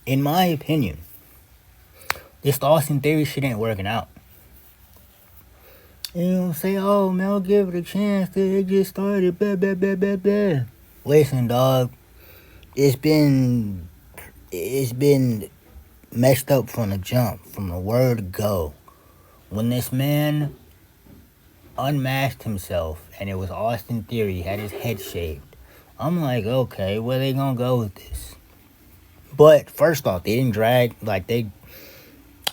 In my opinion, this Austin Theory shit ain't working out. You know, say, oh, man, I'll give it a chance. It just started. Blah, blah, blah, blah, blah. Listen, dog. It's been messed up from the jump, from the word go. When this man unmasked himself and it was Austin Theory, had his head shaved, I'm like, okay, where they gonna go with this? But first off, they didn't drag, like, I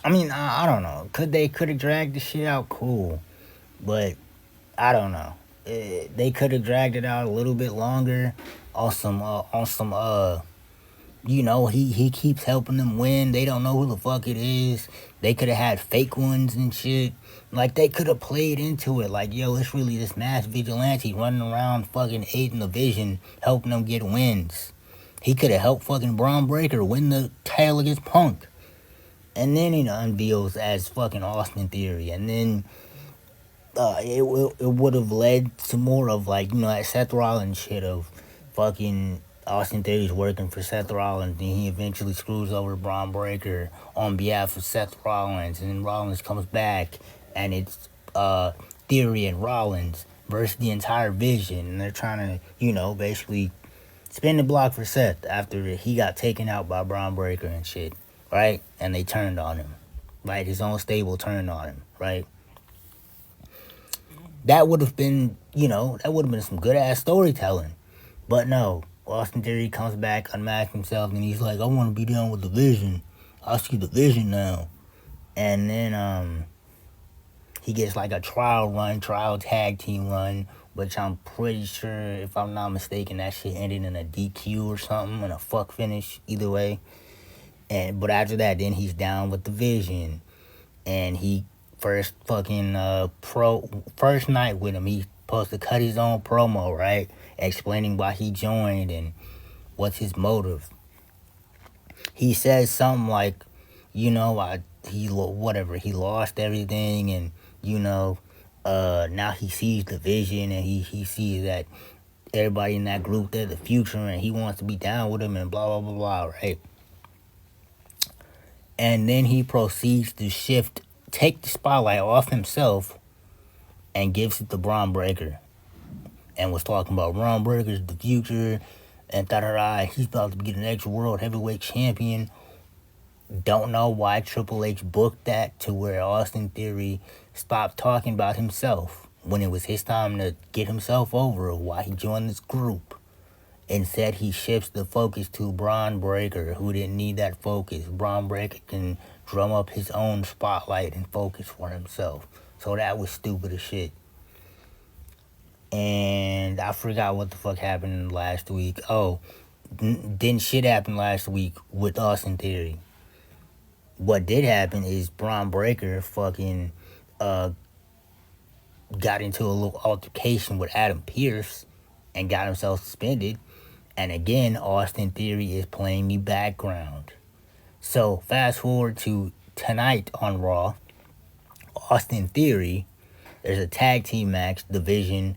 don't know. Could have dragged the shit out, cool. But I don't know. They could have dragged it out a little bit longer on some he keeps helping them win. They don't know who the fuck it is. They could have had fake ones and shit. Like, they could have played into it. Like, yo, it's really this mass vigilante running around fucking aiding the vision, helping them get wins. He could have helped fucking Braun Breaker win the title against Punk. And then he unveils as fucking Austin Theory. And then it would have led to more of, like, that Seth Rollins shit of fucking Austin Theory's working for Seth Rollins, and he eventually screws over Braun Breaker on behalf of Seth Rollins, and then Rollins comes back, and it's Theory and Rollins versus the entire Vision, and they're trying to, basically spin the block for Seth after he got taken out by Braun Breaker and shit, right? And they turned on him, right? His own stable turned on him, right? That would have been, some good ass storytelling. But no, Austin Theory comes back, unmasks himself, and he's like, I want to be down with the Vision. I see the Vision now. And then he gets like a trial tag team run, which I'm pretty sure, if I'm not mistaken, that shit ended in a DQ or something, and a fuck finish, either way. But after that, then he's down with the Vision, and he first night with him, he's supposed to cut his own promo, right? Explaining why he joined and what's his motive. He says something like, he lost everything, and now he sees the Vision, and he sees that everybody in that group, they're the future, and he wants to be down with him, and blah blah blah blah, right? And then he proceeds to take the spotlight off himself and gives it to Braun Breaker. And was talking about Braun Breaker's the future, and he's about to be the next world heavyweight champion. Don't know why Triple H booked that to where Austin Theory stopped talking about himself when it was his time to get himself over, why he joined this group. Instead, he shifts the focus to Braun Breaker, who didn't need that focus. Braun Breaker can drum up his own spotlight and focus for himself. So that was stupid as shit. And I forgot what the fuck happened last week. Oh, didn't shit happen last week with Austin Theory. What did happen is Braun Breaker fucking got into a little altercation with Adam Pearce and got himself suspended. And again, Austin Theory is playing the background. So fast forward to tonight on Raw. Austin Theory, there's a tag team match, Division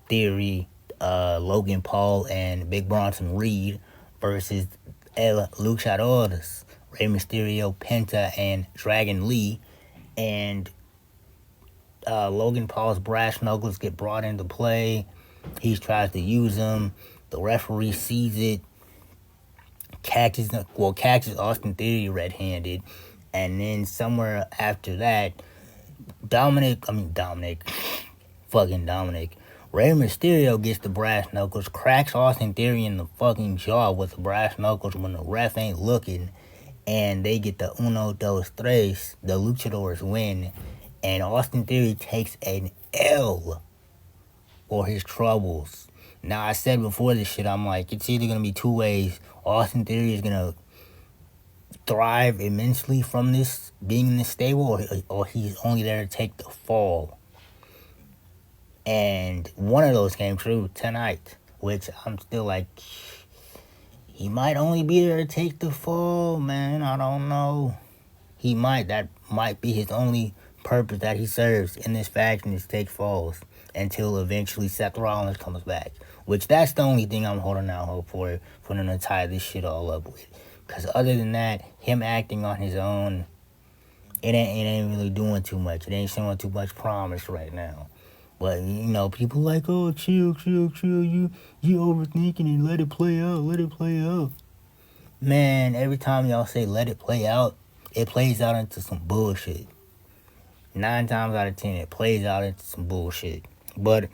Theory, Logan Paul and Big Bronson Reed versus El Luchadores, Rey Mysterio, Penta, and Dragon Lee. And Logan Paul's brass knuckles get brought into play. He tries to use them. The referee sees it. Catches Austin Theory red-handed. And then somewhere after that, Dominic, Rey Mysterio gets the brass knuckles, cracks Austin Theory in the fucking jaw with the brass knuckles when the ref ain't looking, and they get the uno, dos, tres, the luchadors win, and Austin Theory takes an L for his troubles. Now, I said before this shit, I'm like, it's either going to be two ways. Austin Theory is going to thrive immensely from this, being in this stable, or he's only there to take the fall. And one of those came true tonight, which I'm still like, he might only be there to take the fall, man. I don't know. That might be his only purpose that he serves in this faction, is take falls until eventually Seth Rollins comes back. Which, that's the only thing I'm holding out hope for them to tie this shit all up with. Cause other than that, him acting on his own, it ain't really doing too much. It ain't showing too much promise right now. But people like, oh, chill, chill, chill. You overthinking it. Let it play out. Let it play out. Man, every time y'all say let it play out, it plays out into some bullshit. 9 times out of 10, it plays out into some bullshit. But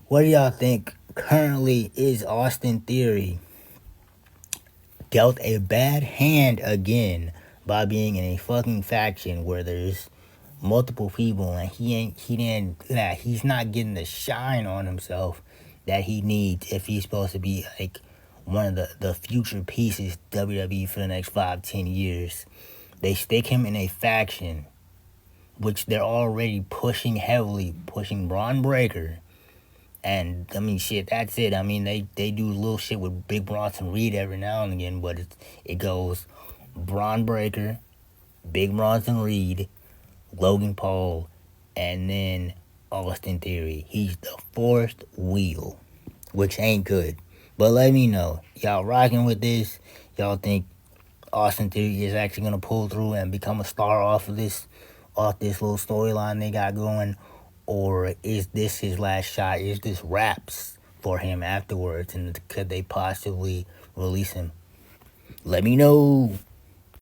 what do y'all think currently is Austin Theory dealt a bad hand again by being in a fucking faction where there's multiple people and he's not getting the shine on himself that he needs if he's supposed to be like one of the future pieces WWE for the next 5-10 years. They stick him in a faction which they're already pushing heavily, pushing Braun Breaker. And I mean, shit, that's it. I mean, they do little shit with Big Bronson Reed every now and again, but it goes Braun Breaker, Big Bronson Reed, Logan Paul, and then Austin Theory. He's the fourth wheel, which ain't good. But let me know, y'all rocking with this? Y'all think Austin Theory is actually gonna pull through and become a star off this little storyline they got going? Or is this his last shot? Is this wraps for him afterwards? And could they possibly release him? Let me know.